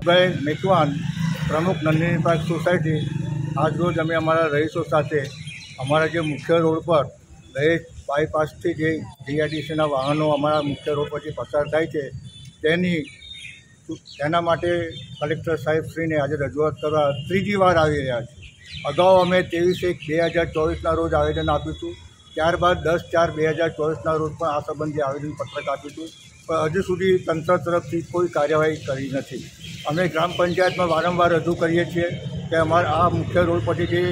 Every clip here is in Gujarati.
અમિતભાઈ મેકવાન, પ્રમુખ નંદિની પાર્ક સોસાયટી. આજરોજ અમે અમારા રહીશો સાથે અમારા જે મુખ્ય રોડ પર દહેજ બાયપાસથી જે જીઆઈડીસીના વાહનો અમારા મુખ્ય રોડ પરથી પસાર થાય છે તેના માટે કલેક્ટર સાહેબશ્રીને આજે રજૂઆત કરવા ત્રીજી વાર આવી રહ્યા છે. અગાઉ અમે 23/1/2024ના રોજ આવેદન આપ્યું હતું. ત્યારબાદ 10/4/2024ના રોજ પણ આ સંબંધે આવેદનપત્રક આપ્યું હતું, પણ હજુ સુધી તંત્ર તરફથી કોઈ કાર્યવાહી કરી નથી. અમે ગ્રામ પંચાયતમાં વારંવાર રજૂ કરીએ છીએ કે અમારા આ મુખ્ય રોડ પરથી જે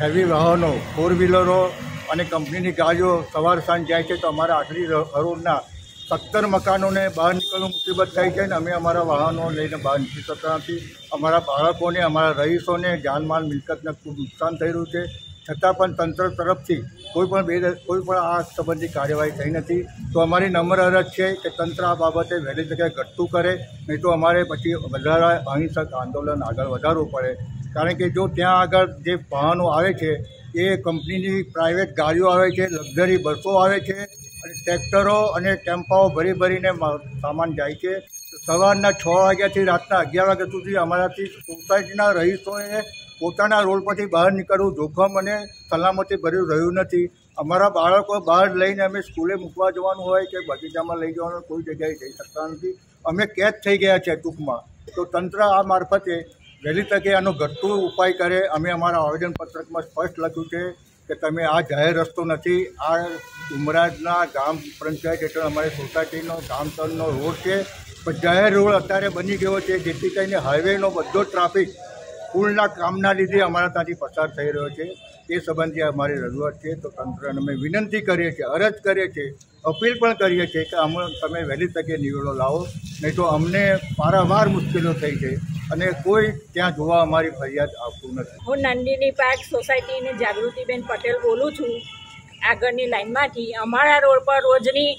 હેવી વાહનો, ફોર વ્હીલરો અને કંપનીની ગાડીઓ સવાર સાંજ જાય છે, તો અમારા આખરી રોડના 17 મકાનોને બહાર નીકળવું મુસીબત થાય છે અને અમે અમારા વાહનો લઈને બહાર નીકળી શકતા નથી. અમારા બાળકોને, અમારા રહીશોને જાનમાલ મિલકતને ખૂબ નુકસાન થઈ રહ્યું છે, છતાં પણ તંત્ર તરફથી કોઈ પણ આ સંબંધી કાર્યવાહી થઈ નથી. તો અમારી નમ્ર અરજ છે કે તંત્ર આ બાબતે વહેલી તકે ઘટતું કરે, નહીં તો અમારે પછી વધારે અહિંસક આંદોલન આગળ વધારવું પડે. કારણ કે જો ત્યાં આગળ જે વાહનો આવે છે એ કંપનીની પ્રાઇવેટ ગાડીઓ આવે છે, લક્ઝરી બસો આવે છે અને ટ્રેક્ટરો અને ટેમ્પાઓ ભરીને સામાન જાય છે. સવારના 6 વાગ્યાથી રાતના 11 વાગ્યા સુધી અમારાથી સોસાયટીના રહીશોએ પોતાના રોડ પરથી બહાર નીકળવું જોખમ અને સલામતી ભર્યું રહ્યું નથી. અમારા બાળકો બહાર લઈને અમે સ્કૂલે મૂકવા જવાનું હોય કે બગીચામાં લઈ જવાનું, કોઈ જગ્યાએ જઈ શકતા નથી. અમે કેદ થઈ ગયા છે ટૂંકમાં. તો તંત્ર આ મારફતે વહેલી તકે આનો ઘટતું ઉપાય કરે. અમે અમારા આવેદનપત્રકમાં સ્પષ્ટ લખ્યું છે કે તમે આ જાહેર રસ્તો નથી, આ ઉમરાજના ગ્રામ પંચાયત હેઠળ અમારી સોસાયટીનો ગામતળનો રોડ છે, પણ જાહેર રોડ અત્યારે બની ગયો છે, જેથી કરીને હાઈવેનો બધો ટ્રાફિક પુલના કામના લીધે અમારા ત્યાંથી પસાર થઈ રહ્યો છે. એ સંબંધે અમારી રજૂઆત છે. તો તંત્રને અમે વિનંતી કરીએ છીએ, અરજ કરીએ છીએ, અપીલ પણ કરીએ છીએ કે તમે વહેલી તકે નિવેડો લાવો, નહીં તો અમને પારાવાર મુશ્કેલીઓ થઈ છે અને કોઈ ત્યાં જોવા અમારી ફરિયાદ આવતું નથી. હું નંદિની પાર્ક સોસાયટીની જાગૃતિબેન પટેલ બોલું છું, આગળની લાઈનમાંથી. અમારા રોડ પર રોજની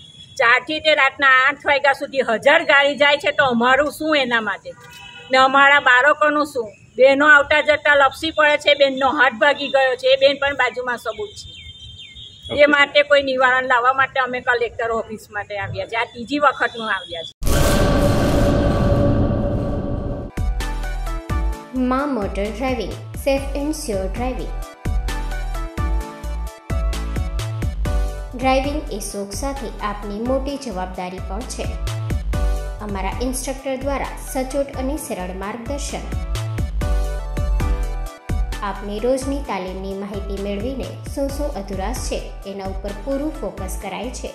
4થી તે રાતના 8 વાગ્યા સુધી 1000 ગાડી જાય છે, તો અમારું શું એના માટે? ને અમારા બાળકોનું શું? બહેનો આવતા જતા લપસી પડે છે, બેનનો હાથ ભાગી ગયો છે, એ બેન પણ બાજુમાં સબૂત છે. એ માટે કોઈ નિવારણ લાવવા માટે અમે કલેક્ટર ઓફિસ માટે આવ્યા છે. આ ત્રીજી વખતનું આવ્યા છે. માં motor driving, safe and sure driving. Driving એ શોખ સાથે આપની મોટી જવાબદારી પણ છે. અમારા ઇન્સ્ટ્રક્ટર દ્વારા સચોટ અને સરળ માર્ગદર્શન. આપની રોજની તાલીમની માહિતી મેળવીને શું અધુરાશ છે એના ઉપર પૂરું ફોકસ કરાય છે.